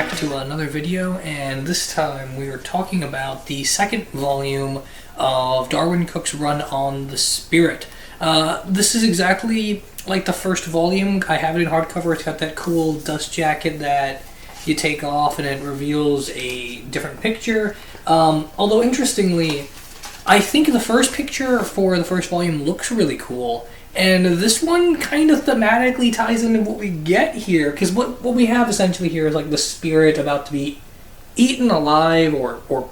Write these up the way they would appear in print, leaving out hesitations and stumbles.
back to another video, and this time we are talking about the second volume of Darwyn Cooke's run on The Spirit. This is exactly like the first volume. I have it in hardcover. It's got that cool dust jacket that you take off and it reveals a different picture. Although interestingly, I think the first picture for the first volume looks really cool. And this one kind of thematically ties into what we get here, because what we have essentially here is like the spirit about to be eaten alive or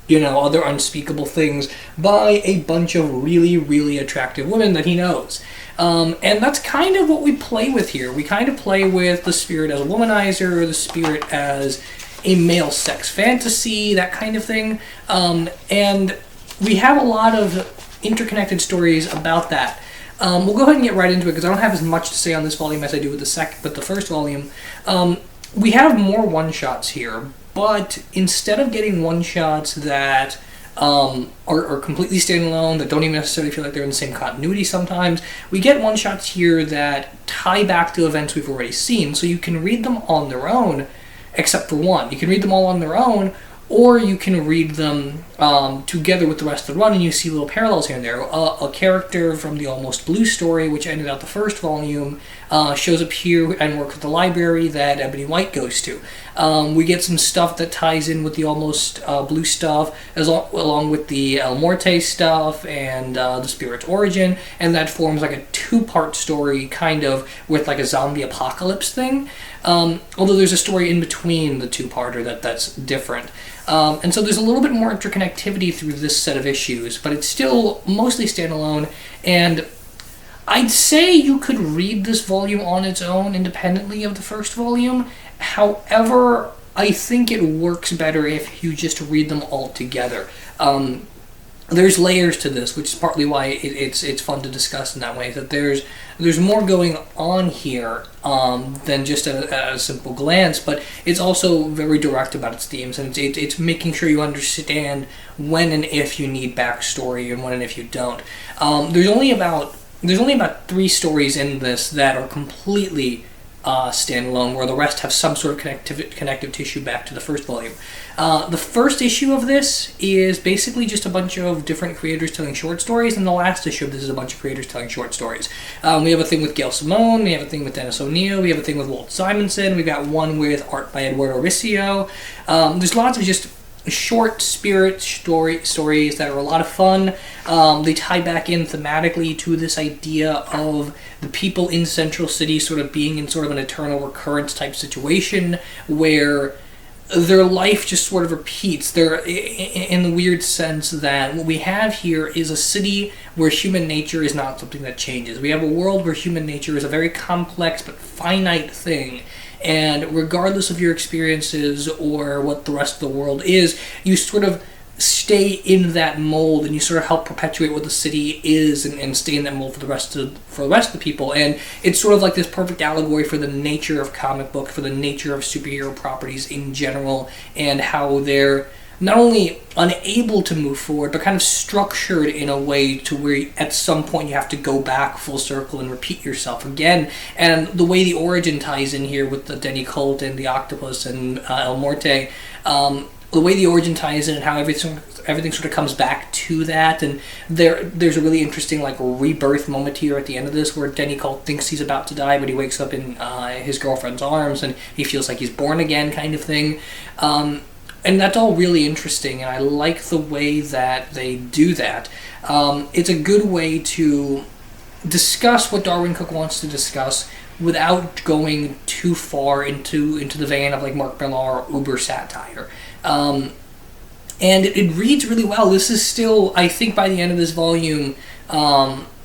other unspeakable things by a bunch of really, really attractive women that he knows. And that's kind of what we play with here. We kind of play with the spirit as a womanizer, the spirit as a male sex fantasy, that kind of thing. And we have a lot of interconnected stories about that. We'll go ahead and get right into it because I don't have as much to say on this volume as I do with the first volume. We have more one-shots here, but instead of getting one-shots that are completely standalone, that don't even necessarily feel like they're in the same continuity sometimes, we get one-shots here that tie back to events we've already seen, so you can read them on their own, except for one. You can read them all on their own, or you can read them together with the rest of the run, and you see little parallels here and there. A character from the Almost Blue story, which ended out the first volume, shows up here and works at the library that Ebony White goes to. We get some stuff that ties in with the Almost Blue stuff, along with the El Morte stuff and the Spirit's origin, and that forms like a two-part story, kind of, with like a zombie apocalypse thing. Although there's a story in between the two-parter that's different. And so there's a little bit more interconnectivity through this set of issues, but it's still mostly standalone, and I'd say you could read this volume on its own independently of the first volume. However, I think it works better if you just read them all together. There's layers to this, which is partly why it's fun to discuss in that way, that there's more going on here than just a simple glance, but it's also very direct about its themes, and it's making sure you understand when and if you need backstory and when and if you don't. There's only about 3 stories in this that are completely standalone, where the rest have some sort of connective tissue back to the first volume. The first issue of this is basically just a bunch of different creators telling short stories, and the last issue of this is a bunch of creators telling short stories. We have a thing with Gail Simone, we have a thing with Dennis O'Neil, we have a thing with Walt Simonson, we've got one with art by Eduardo Riccio. There's lots of just short spirit stories that are a lot of fun. They tie back in thematically to this idea of the people in Central City sort of being in sort of an eternal recurrence type situation where their life just sort of repeats. They're in the weird sense that what we have here is a city where human nature is not something that changes. We have a world where human nature is a very complex but finite thing. And regardless of your experiences or what the rest of the world is, you sort of stay in that mold and you sort of help perpetuate what the city is and stay in that mold for the rest of the people. And it's sort of like this perfect allegory for the nature of comic book, for the nature of superhero properties in general, and how they're not only unable to move forward, but kind of structured in a way to where at some point you have to go back full circle and repeat yourself again. And the way the origin ties in here with the Denny Colt and the Octopus and El Morte, the way the origin ties in and how everything sort of comes back to that, and there's a really interesting like rebirth moment here at the end of this where Denny Colt thinks he's about to die, but he wakes up in his girlfriend's arms and he feels like he's born again, kind of thing. And that's all really interesting, and I like the way that they do that. It's a good way to discuss what Darwyn Cooke wants to discuss without going too far into the vein of like Mark Millar or uber satire. And it reads really well. This is still, I think by the end of this volume,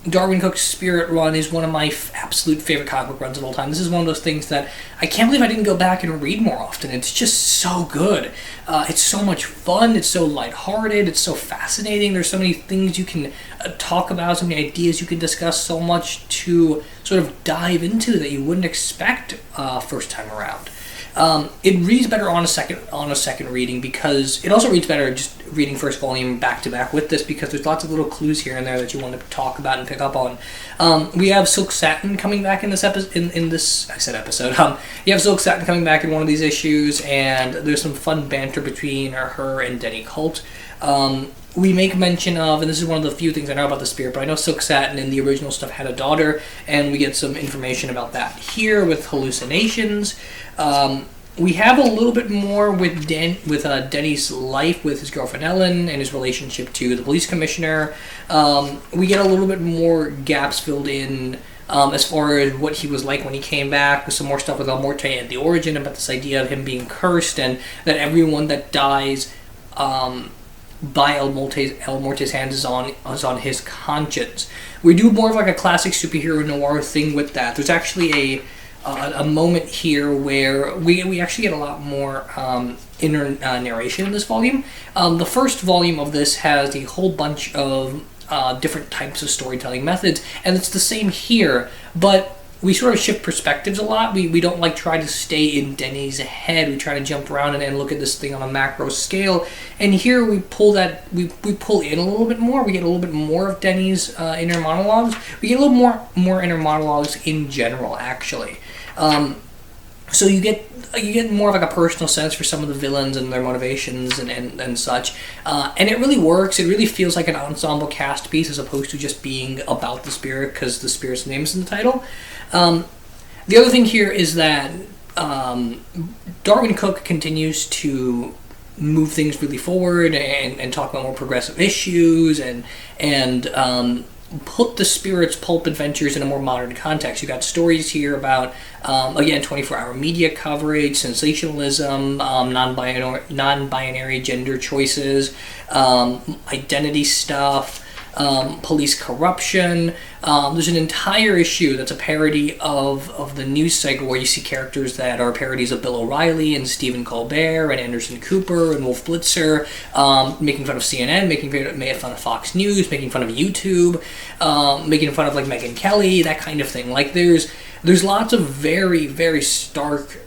Darwyn Cooke's Spirit run is one of my absolute favorite comic book runs of all time. This is one of those things that I can't believe I didn't go back and read more often. It's just so good. It's so much fun. It's so lighthearted. It's so fascinating. There's so many things you can talk about, so many ideas you can discuss, so much to sort of dive into that you wouldn't expect first time around. It reads better on a second reading because it also reads better just reading first volume back to back with this because there's lots of little clues here and there that you want to talk about and pick up on. We have Silk Satin coming back in this episode. In this, I said episode. You have Silk Satin coming back in one of these issues, and there's some fun banter between her and Denny Colt. We make mention of, and this is one of the few things I know about the Spirit, but I know Silk Satin in the original stuff had a daughter, and we get some information about that here with hallucinations. We have a little bit more with Denny's life with his girlfriend Ellen and his relationship to the police commissioner. We get a little bit more gaps filled in as far as what he was like when he came back, with some more stuff with El Morte and the origin, about this idea of him being cursed and that everyone that dies by El Morte's hands is on his conscience. We do more of like a classic superhero noir thing with that. There's actually a moment here where we actually get a lot more inner narration in this volume. The first volume of this has a whole bunch of different types of storytelling methods, and it's the same here, but we sort of shift perspectives a lot. We don't like try to stay in Denny's head. We try to jump around and look at this thing on a macro scale. And here we pull we pull in a little bit more. We get a little bit more of Denny's inner monologues. We get a little more inner monologues in general, actually. So you get more of like a personal sense for some of the villains and their motivations and such. And it really works. It really feels like an ensemble cast piece as opposed to just being about the Spirit because the Spirit's name is in the title. The other thing here is that Darwyn Cooke continues to move things really forward and talk about more progressive issues and put the Spirit's pulp adventures in a more modern context. You got stories here about, again, 24-hour media coverage, sensationalism, non-binary gender choices, identity stuff, police corruption. There's an entire issue that's a parody of the news cycle where you see characters that are parodies of Bill O'Reilly and Stephen Colbert and Anderson Cooper and Wolf Blitzer, making fun of CNN, making fun of Fox News, making fun of YouTube, making fun of like Megyn Kelly, that kind of thing. Like there's lots of very, very stark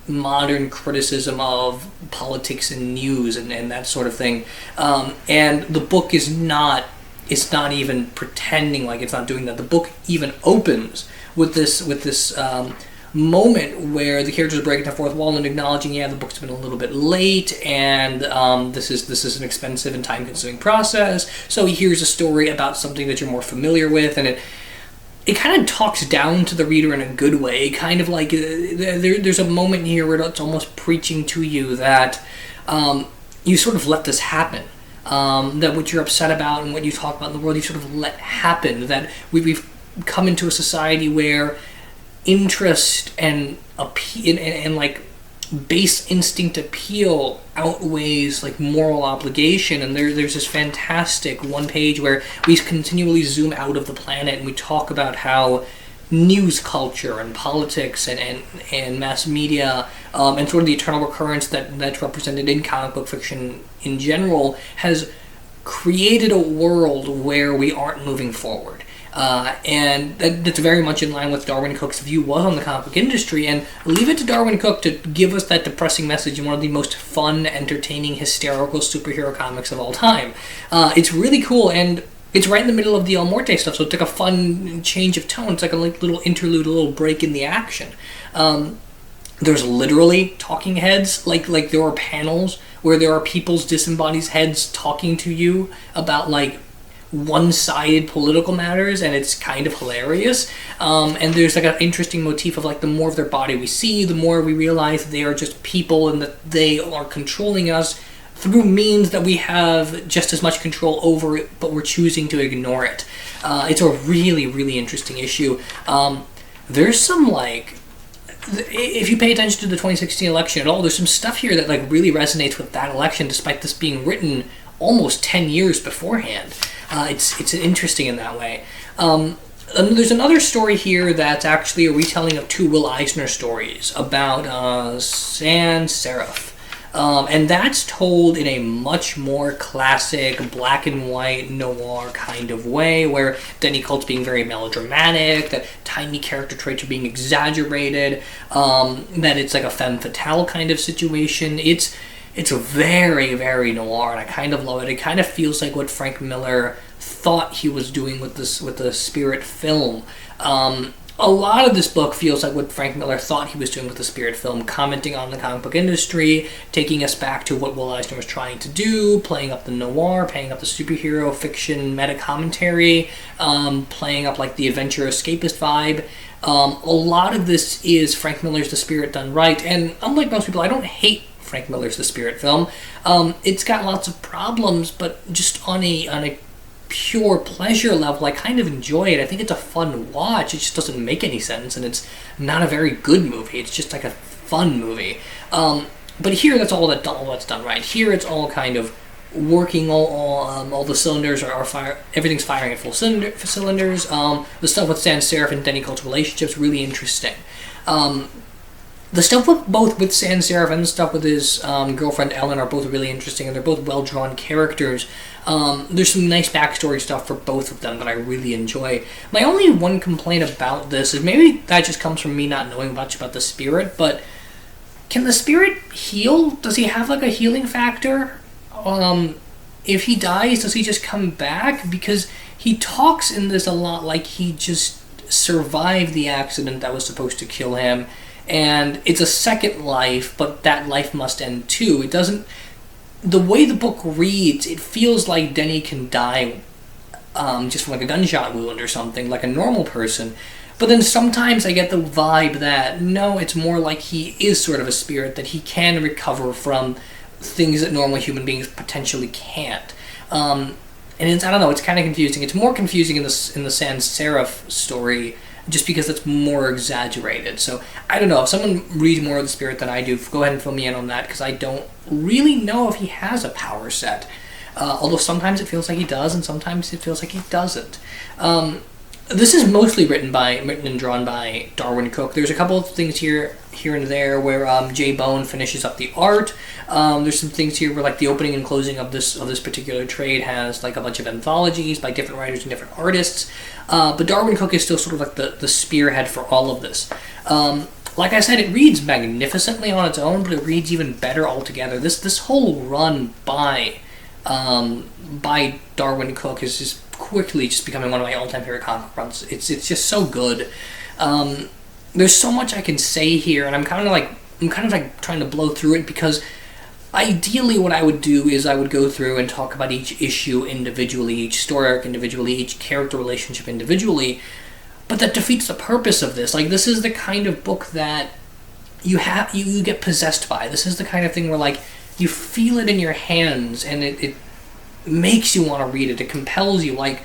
modern criticism of politics and news and that sort of thing. And the book is not even pretending like it's not doing that. The book even opens with this moment where the characters are breaking the fourth wall and acknowledging, the book's been a little bit late, and this is an expensive and time-consuming process. So here's a story about something that you're more familiar with, and it kind of talks down to the reader in a good way. Kind of like there's a moment here where it's almost preaching to you that you sort of let this happen. That what you're upset about and what you talk about in the world, you sort of let happen. That we've come into a society where interest and like base instinct appeal outweighs like moral obligation. And there's this fantastic one page where we continually zoom out of the planet and we talk about how news culture and politics and mass media and sort of the eternal recurrence that's represented in comic book fiction in general has created a world where we aren't moving forward. And that's very much in line with Darwyn Cooke's view was on the comic book industry, and leave it to Darwyn Cooke to give us that depressing message in one of the most fun, entertaining, hysterical superhero comics of all time. It's really cool, and it's right in the middle of the El Morte stuff, so it's like a fun change of tone. It's like a little interlude, a little break in the action. There's literally talking heads, like there are panels where there are people's disembodied heads talking to you about like one-sided political matters, and it's kind of hilarious. And there's like an interesting motif of like the more of their body we see, the more we realize that they are just people and that they are controlling us through means that we have just as much control over it, but we're choosing to ignore it. It's a really, really interesting issue. There's some like, if you pay attention to the 2016 election at all, there's some stuff here that like really resonates with that election, despite this being written almost 10 years beforehand. It's interesting in that way. There's another story here that's actually a retelling of two Will Eisner stories about Sans Serif. And that's told in a much more classic black and white noir kind of way, where Denny Colt's being very melodramatic, that tiny character traits are being exaggerated, that it's like a femme fatale kind of situation. It's very, very noir, and I kind of love it. It kind of feels like what Frank Miller thought he was doing with the Spirit film. A lot of this book feels like what Frank Miller thought he was doing with the Spirit film, commenting on the comic book industry, taking us back to what Will Eisner was trying to do, playing up the noir, playing up the superhero fiction meta commentary, playing up like the adventure escapist vibe. A lot of this is Frank Miller's The Spirit done right, and unlike most people, I don't hate Frank Miller's The Spirit film. It's got lots of problems, but just on a pure pleasure level, I kind of enjoy it. I think it's a fun watch. It just doesn't make any sense, and it's not a very good movie. It's just like a fun movie. But here, that's all that's done right. Here, it's all kind of working. All the cylinders are fire. Everything's firing at full cylinders. The stuff with Sans Serif and Denny Coates' relationships really interesting. The stuff with Sans Serif and the stuff with his girlfriend Ellen are both really interesting, and they're both well-drawn characters. There's some nice backstory stuff for both of them that I really enjoy. My only one complaint about this is maybe that just comes from me not knowing much about the Spirit, but can the Spirit heal? Does he have like a healing factor? If he dies, does he just come back? Because he talks in this a lot like he just survived the accident that was supposed to kill him, and it's a second life, but that life must end too. It doesn't... The way the book reads, it feels like Denny can die just from like a gunshot wound or something, like a normal person. But then sometimes I get the vibe that, no, it's more like he is sort of a spirit, that he can recover from things that normal human beings potentially can't. And it's, I don't know, it's kind of confusing. It's more confusing in the Sans Serif story, just because it's more exaggerated. So, I don't know, if someone reads more of the Spirit than I do, go ahead and fill me in on that, because I don't really know if he has a power set. Although sometimes it feels like he does, and sometimes it feels like he doesn't. This is mostly written and drawn by Darwyn Cooke. There's a couple of things here and there where Jay Bone finishes up the art. There's some things here where like the opening and closing of this particular trade has like a bunch of anthologies by different writers and different artists. But Darwyn Cooke is still sort of like the spearhead for all of this. Like I said, it reads magnificently on its own, but it reads even better altogether. This whole run by Darwyn Cooke is just quickly just becoming one of my all-time favorite comic book runs. It's just so good. There's so much I can say here, and I'm kind of like trying to blow through it, because ideally what I would do is I would go through and talk about each issue individually, each story arc individually, each character relationship individually, but that defeats the purpose of this. Like, this is the kind of book that you get possessed by. This is the kind of thing where like you feel it in your hands, and it makes you want to read it. It compels you. Like,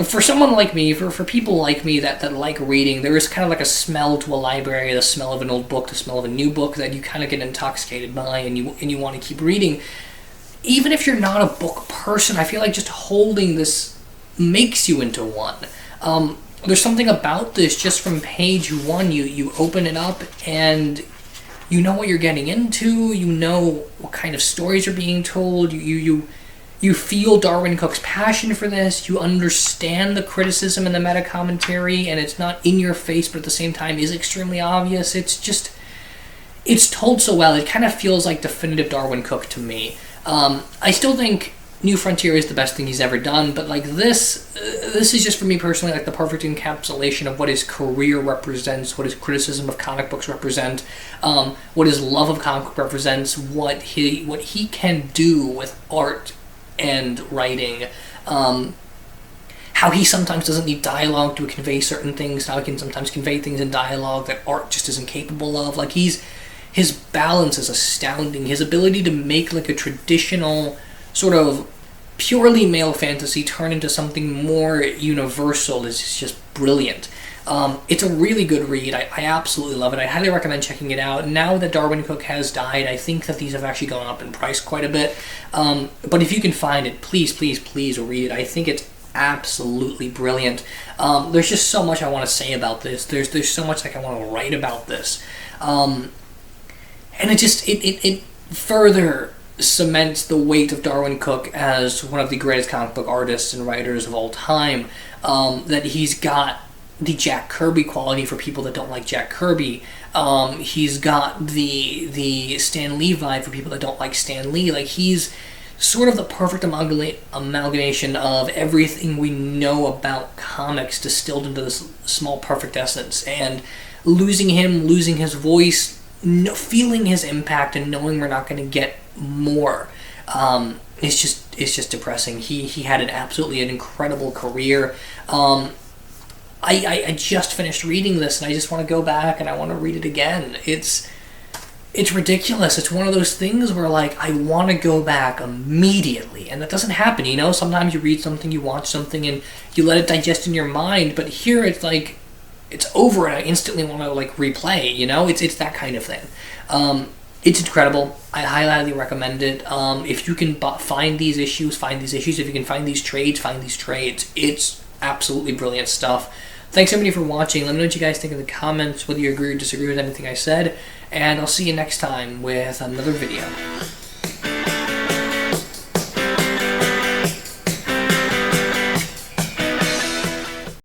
for someone like me, for people like me that like reading, there is kind of like a smell to a library, the smell of an old book, the smell of a new book that you kind of get intoxicated by, and you want to keep reading. Even if you're not a book person, I feel like just holding this makes you into one. There's something about this, just from page one, you open it up and you know what you're getting into, you know what kind of stories are being told, you feel Darwyn Cooke's passion for this, you understand the criticism and the meta-commentary, and it's not in your face, but at the same time is extremely obvious. It's told so well, it kind of feels like definitive Darwyn Cooke to me. I still think New Frontier is the best thing he's ever done, but like this is just for me personally like the perfect encapsulation of what his career represents, what his criticism of comic books represent, what his love of comic book represents, what he can do with art and writing, how he sometimes doesn't need dialogue to convey certain things, how he can sometimes convey things in dialogue that art just isn't capable of. Like, his balance is astounding. His ability to make like a traditional sort of purely male fantasy turn into something more universal is just brilliant. It's a really good read. I absolutely love it. I highly recommend checking it out. Now that Darwyn Cooke has died, I think that these have actually gone up in price quite a bit. But if you can find it, please, please, please read it. I think it's absolutely brilliant. There's just so much I want to say about this. There's so much like I want to write about this. And it further cements the weight of Darwyn Cooke as one of the greatest comic book artists and writers of all time. That he's got the Jack Kirby quality for people that don't like Jack Kirby. He's got the Stan Lee vibe for people that don't like Stan Lee. Like, he's sort of the perfect amalgamation of everything we know about comics distilled into this small perfect essence. And losing him, losing his voice, feeling his impact, and knowing we're not going to get more, it's just depressing. He had an incredible career. I just finished reading this, and I just want to go back and I want to read it again. It's ridiculous. It's one of those things where, like, I want to go back immediately, and that doesn't happen, you know? Sometimes you read something, you watch something, and you let it digest in your mind, but here it's like, it's over, and I instantly want to, like, replay, you know? It's that kind of thing. It's incredible. I highly recommend it. If you can find these issues, find these issues. If you can find these trades, find these trades. It's absolutely brilliant stuff. Thanks everybody for watching. Let me know what you guys think in the comments, whether you agree or disagree with anything I said, and I'll see you next time with another video.